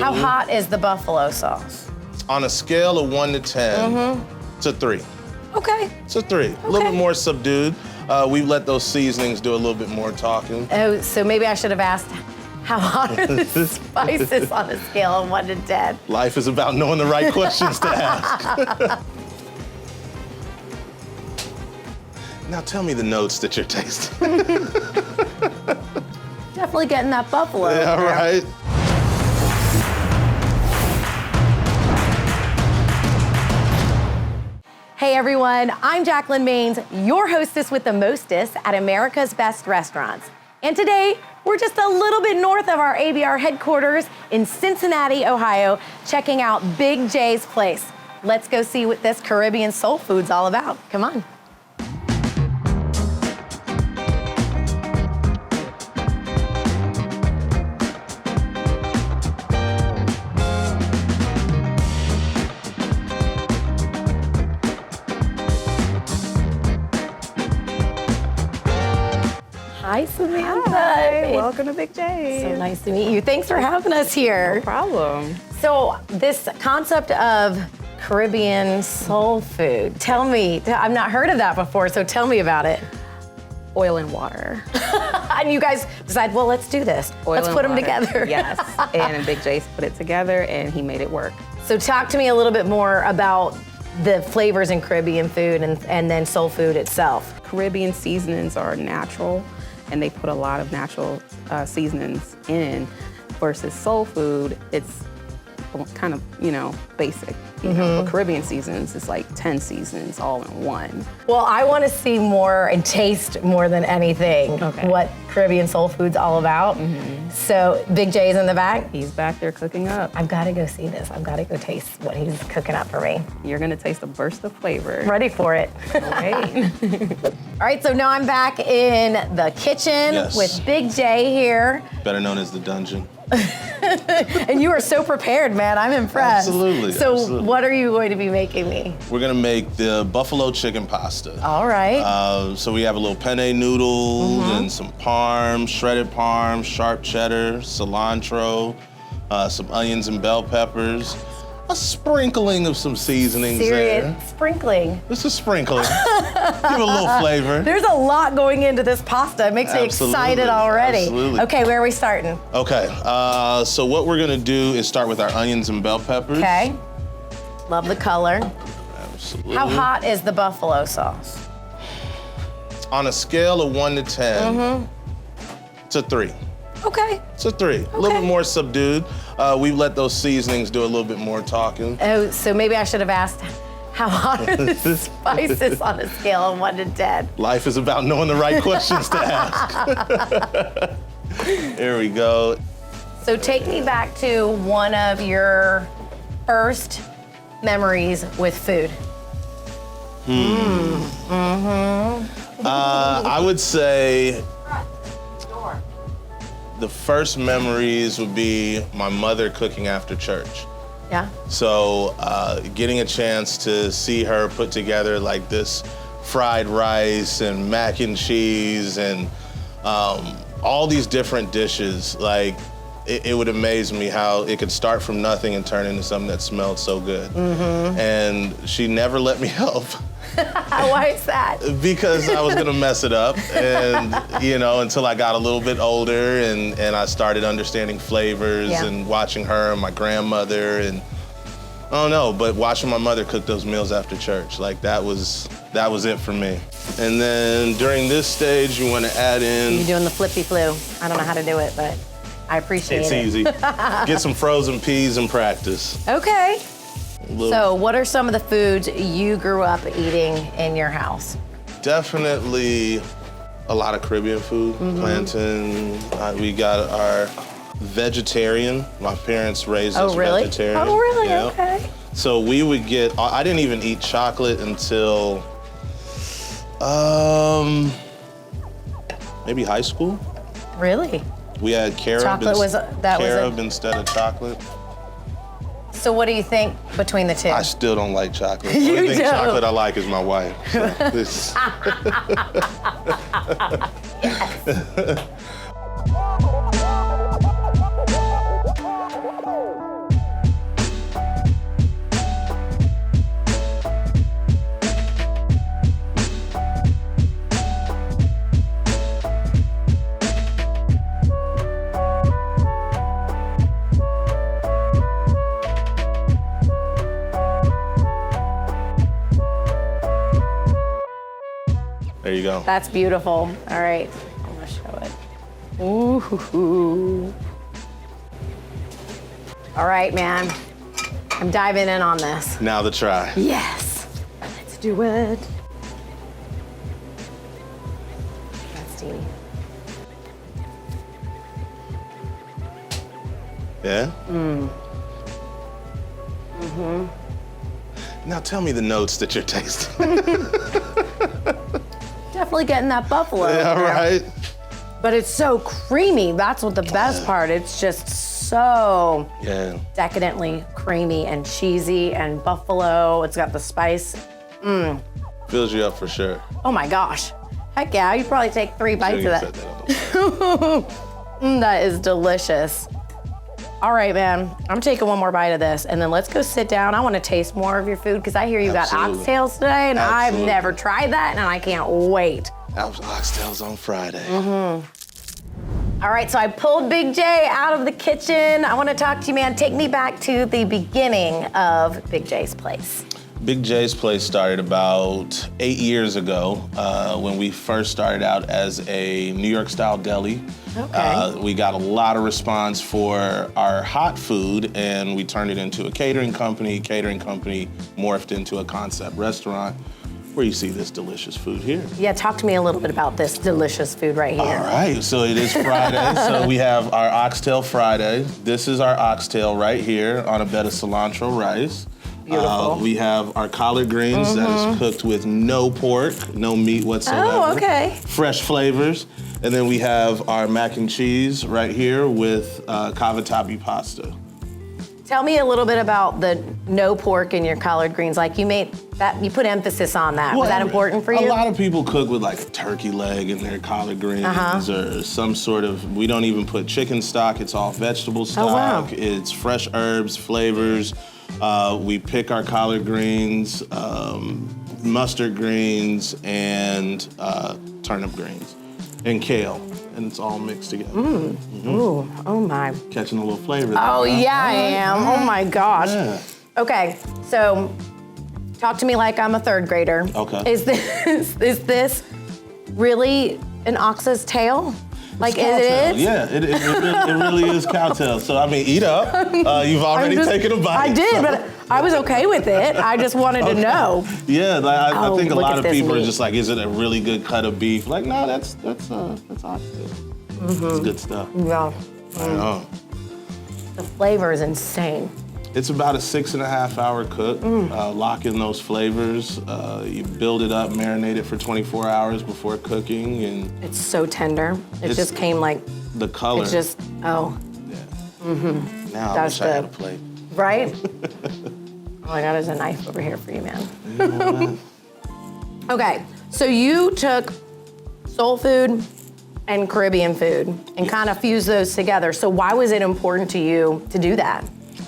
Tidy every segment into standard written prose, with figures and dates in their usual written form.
How hot is the buffalo sauce? On a scale of 1 to 10, it's a 3. Okay. It's a 3. A little bit more subdued. We've let those seasonings do a little bit more talking. Oh, so maybe I should have asked, how hot are the spices on a scale of 1 to 10? Life is about knowing the right questions to ask. Now tell me the notes that you're tasting. Definitely getting that buffalo. Yeah, right. Hey everyone, I'm Jacalyn Mains, your hostess with the mostest at America's Best Restaurants. And today, we're just a little bit north of our ABR headquarters in Cincinnati, Ohio, checking out Big J's place. Let's go see what this Caribbean soul food's all about. Come on. Hi, Samantha. Hi, welcome to Big J. So nice to meet you. Thanks for having us here. No problem. So this concept of Caribbean soul food, tell me, I've not heard of that before, so tell me about it. Oil and water. And you guys decide, well, let's do this. Let's put them together. Yes, and Big J's put it together and he made it work. So talk to me a little bit more about the flavors in Caribbean food and then soul food itself. Caribbean seasonings are natural and they put a lot of natural seasonings in versus soul food, it's kind of, basic. You know, but Caribbean seasons is like 10 seasons all in one. Well, I want to see more and taste more than anything what Caribbean soul food's all about. So Big J's in the back. He's back there cooking up. I've got to go see this. I've got to go taste what he's cooking up for me. You're gonna taste a burst of flavor. Ready for it. Right. All right, so now I'm back in the kitchen with Big J here. Better known as the dungeon. And you are so prepared, man. I'm impressed. Absolutely. So what are you going to be making me? We're gonna make the buffalo chicken pasta. All right. So we have a little penne noodles and some parm, shredded parm, sharp cheddar, cilantro, some onions and bell peppers, a sprinkling of some seasonings there. Sprinkling. Just a sprinkling. Give it a little flavor. There's a lot going into this pasta. It makes me excited already. Absolutely. Okay, where are we starting? Okay, so what we're gonna do is start with our onions and bell peppers. Okay. Love the color. Absolutely. How hot is the buffalo sauce? On a scale of 1 to 10, it's a 3. Okay. It's a 3. A little bit more subdued. We've let those seasonings do a little bit more talking. Oh, so maybe I should have asked, how hot are the spices on a scale of 1 to 10? Life is about knowing the right questions to ask. Here we go. So take me back to one of your first memories with food. I would say the first memories would be my mother cooking after church. Yeah. So getting a chance to see her put together like this fried rice and mac and cheese and all these different dishes, like it would amaze me how it could start from nothing and turn into something that smelled so good. And she never let me help. Why is that? Because I was gonna mess it up, and until I got a little bit older and I started understanding flavors and watching her and my grandmother, and I don't know, but watching my mother cook those meals after church, like that was it for me. And then during this stage, you want to add in. You're doing the flippy flu. I don't know how to do it, but I appreciate it. It's easy. Get some frozen peas and practice. Okay. So what are some of the foods you grew up eating in your house? Definitely a lot of Caribbean food, plantain. We got our vegetarian. My parents raised us vegetarian. Oh, really? Yeah. Okay. So we would get, I didn't even eat chocolate until maybe high school. Really? We had carob, carob instead of chocolate. So what do you think between the two? I still don't like chocolate. The only thing chocolate I like is my wife. So this. There you go. That's beautiful. All right, I'm gonna show it. Ooh. All right, man. I'm diving in on this. Now the try. Yes. Let's do it. That's teeny. Yeah? Now tell me the notes that you're tasting. Definitely getting that buffalo. Yeah, in there. right? But it's so creamy. That's what the best part. It's just so decadently creamy and cheesy and buffalo. It's got the spice. Fills you up for sure. Oh my gosh. Heck yeah, you'd probably take 3 bites Sure of you that. said that on the That is delicious. All right, man. I'm taking one more bite of this, and then let's go sit down. I want to taste more of your food because I hear you Absolutely. got oxtails today, and I've Absolutely. never tried that, and I can't wait. Oxtails on Friday. All right, so I pulled Big J out of the kitchen. I want to talk to you, man. Take me back to the beginning of Big J's place. Big J's Place started about 8 years ago when we first started out as a New York style deli. Okay. We got a lot of response for our hot food, and we turned it into a catering company. Catering company morphed into a concept restaurant where you see this delicious food here. Yeah, talk to me a little bit about this delicious food right here. All right, so it is Friday. So we have our Oxtail Friday. This is our oxtail right here on a bed of cilantro rice. Beautiful. We have our collard greens that is cooked with no pork, no meat whatsoever. Oh, okay. Fresh flavors. And then we have our mac and cheese right here with cavatappi pasta. Tell me a little bit about the no pork in your collard greens. Like you made that, you put emphasis on that. Was that important for you? A lot of people cook with like a turkey leg in their collard greens or some sort of, we don't even put chicken stock, it's all vegetable stock. Oh, wow. It's fresh herbs, flavors. We pick our collard greens, mustard greens, and turnip greens, and kale, and it's all mixed together. Ooh, oh my. Catching a little flavor there. Oh yeah, I am. Oh my gosh. Yeah. Okay, so talk to me like I'm a third grader. Okay. Is this really an ox's tail? Like It's it cowtail. is? Yeah, it really is cowtail. So I mean, eat up. You've already taken a bite. I did, so. but I was okay with it. I just wanted to know. Yeah, like, I Oh, think a look lot at of this people are meat. just like, is it a really good cut of beef? Like, no, that's oxtail. It's good stuff. Yeah. I know. The flavor is insane. It's about a 6.5 hour cook. Lock in those flavors. You build it up, marinate it for 24 hours before cooking, and It's so tender. It It's- just came like, the color. it's just, oh, Yeah. Now I That's wish I had a good. plate. right? Oh my God, there's a knife over here for you, man. You know what? Okay, so you took soul food and Caribbean food and kind of fused those together. So why was it important to you to do that?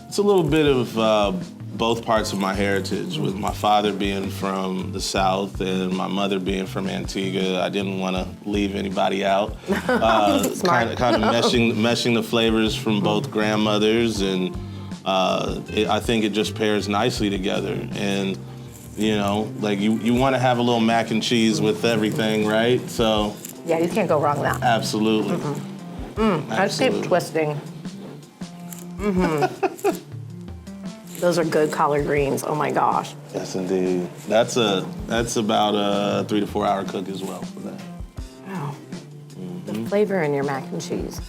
It's a little bit of both parts of my heritage, with my father being from the South and my mother being from Antigua. I didn't want to leave anybody out. Smart. Kind of meshing the flavors from both grandmothers, and I think it just pairs nicely together. And you know, like you want to have a little mac and cheese with everything, right? So Yeah, you can't go wrong with that. absolutely. I just keep Absolutely. twisting. Those are good collard greens. Oh my gosh. Yes, indeed. That's about a 3 to 4 hour cook as well for that. Wow. The flavor in your mac and cheese.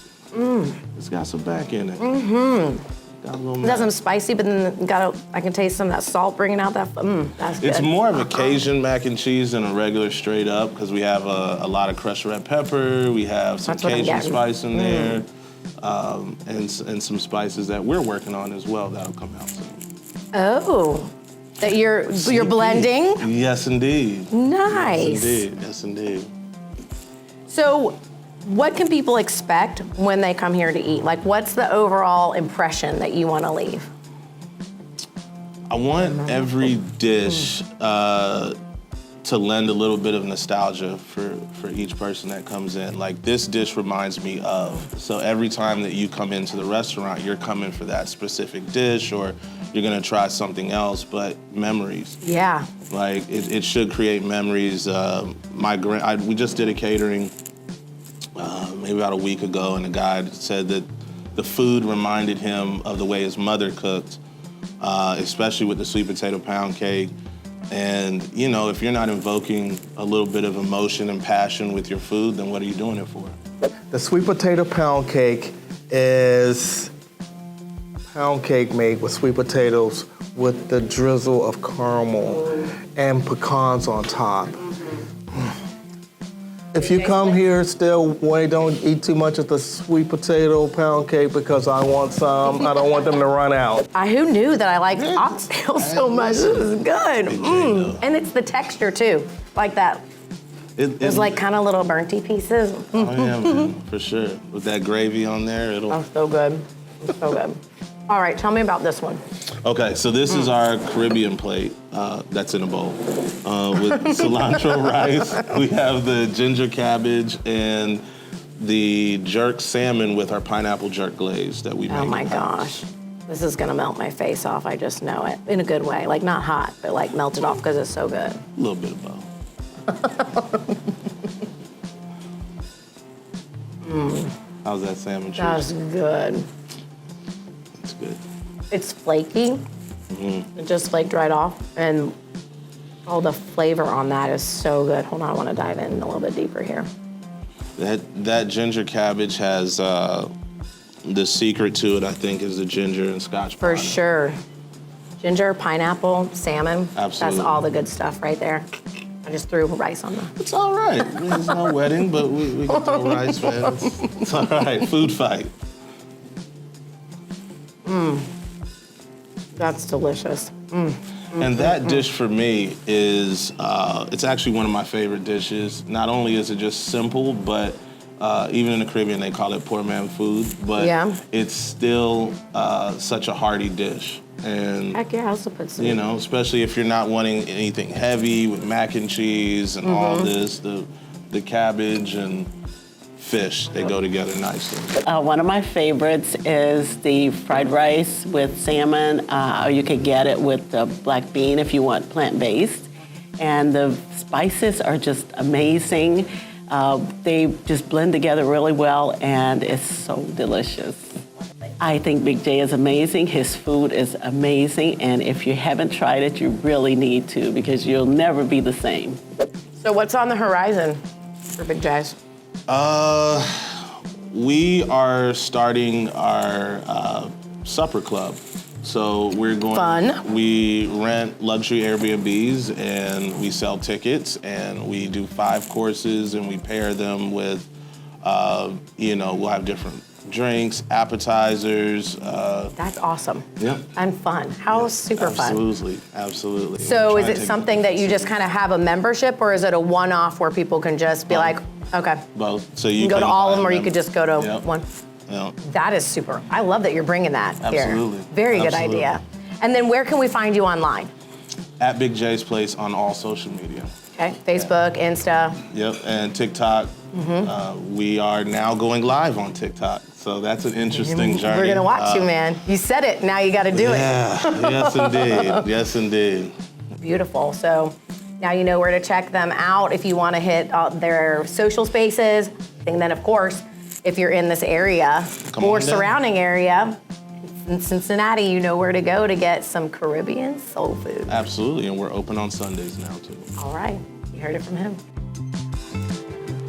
It's got some back in it. Got a little It got some spicy, but then I can taste some of that salt bringing out that. That's good. It's more of a Cajun mac and cheese than a regular straight up, because we have a lot of crushed red pepper. We have some That's what I'm Cajun getting. spice in there, and some spices that we're working on as well that'll come out soon. Oh, that you're blending. Yes, indeed. Nice. Yes, indeed. Yes, indeed. So, what can people expect when they come here to eat? Like, what's the overall impression that you want to leave? I want every dish to lend a little bit of nostalgia for each person that comes in. Like, this dish reminds me of. So every time that you come into the restaurant, you're coming for that specific dish, or you're gonna try something else, but memories. Yeah. Like, it should create memories. We just did a catering maybe about a week ago, and the guy said that the food reminded him of the way his mother cooked, especially with the sweet potato pound cake. And, you know, if you're not invoking a little bit of emotion and passion with your food, then what are you doing it for? The sweet potato pound cake is pound cake made with sweet potatoes with the drizzle of caramel and pecans on top. If you come here still, don't eat too much of the sweet potato pound cake because I want some. I don't want them to run out. Who knew that I liked oxtail so much? This is good. And it's the texture too, like that. There's like kind of little burnty pieces. Oh yeah, man, for sure. With that gravy on there, it'll. Oh, so good. So good. All right, tell me about this one. Okay, so this is our Caribbean plate that's in a bowl. With cilantro rice, we have the ginger cabbage and the jerk salmon with our pineapple jerk glaze that we make. Oh my gosh. This is gonna melt my face off, I just know it. In a good way, like not hot, but like melted off because it's so good. A little bit of both. How's that salmon cheese? That's good. It's good. It's flaky. It just flaked right off, and all the flavor on that is so good. Hold on, I want to dive in a little bit deeper here. That ginger cabbage has the secret to it, I think, is the ginger and scotch For bonnet. sure. Ginger, pineapple, salmon. Absolutely. That's all the good stuff right there. I just threw rice on them. It's all right. It's no wedding, but we can throw rice, man. It's all right. Food fight. That's delicious. And that dish for me is, it's actually one of my favorite dishes. Not only is it just simple, but even in the Caribbean, they call it poor man food, but it's still such a hearty dish. And Heck yeah, I also put some. you know, especially if you're not wanting anything heavy with mac and cheese and all this, the cabbage and fish, they go together nicely. One of my favorites is the fried rice with salmon, or you could get it with the black bean if you want plant-based. And the spices are just amazing. They just blend together really well, and it's so delicious. I think Big J is amazing. His food is amazing, and if you haven't tried it, you really need to, because you'll never be the same. So what's on the horizon for Big J's? We are starting our supper club. So we're going. Fun. We rent luxury Airbnbs and we sell tickets, and we do 5 courses, and we pair them with, we'll have different drinks, appetizers. That's awesome. Yeah. And fun. How super fun. Absolutely. So We're is trying it to take something that you just kind of have a membership, or is it a one-off where people can just be like, okay, both? So you you can go to can all buy of them, or you them. could just go to Yep. one? Yeah. That is super. I love that you're bringing that here. Absolutely. Very good Absolutely. idea. And then where can we find you online? At Big J's Place on all social media. Okay, Facebook, Insta. Yep, and TikTok. We are now going live on TikTok, so that's an interesting journey. We're gonna watch you, man. You said it, now you gotta do it. Yeah, yes indeed, yes indeed. Beautiful. So now you know where to check them out if you want to hit their social spaces. And then, of course, if you're in this area Come or on down. surrounding area, in Cincinnati, you know where to go to get some Caribbean soul food. Absolutely, and we're open on Sundays now too. All right, you heard it from him.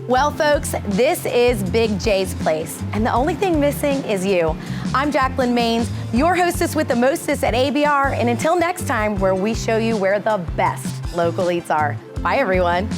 Well, folks, this is Big J's Place, and the only thing missing is you. I'm Jacalyn Mains, your hostess with the mostest at ABR, and until next time, where we show you where the best local eats are. Bye, everyone.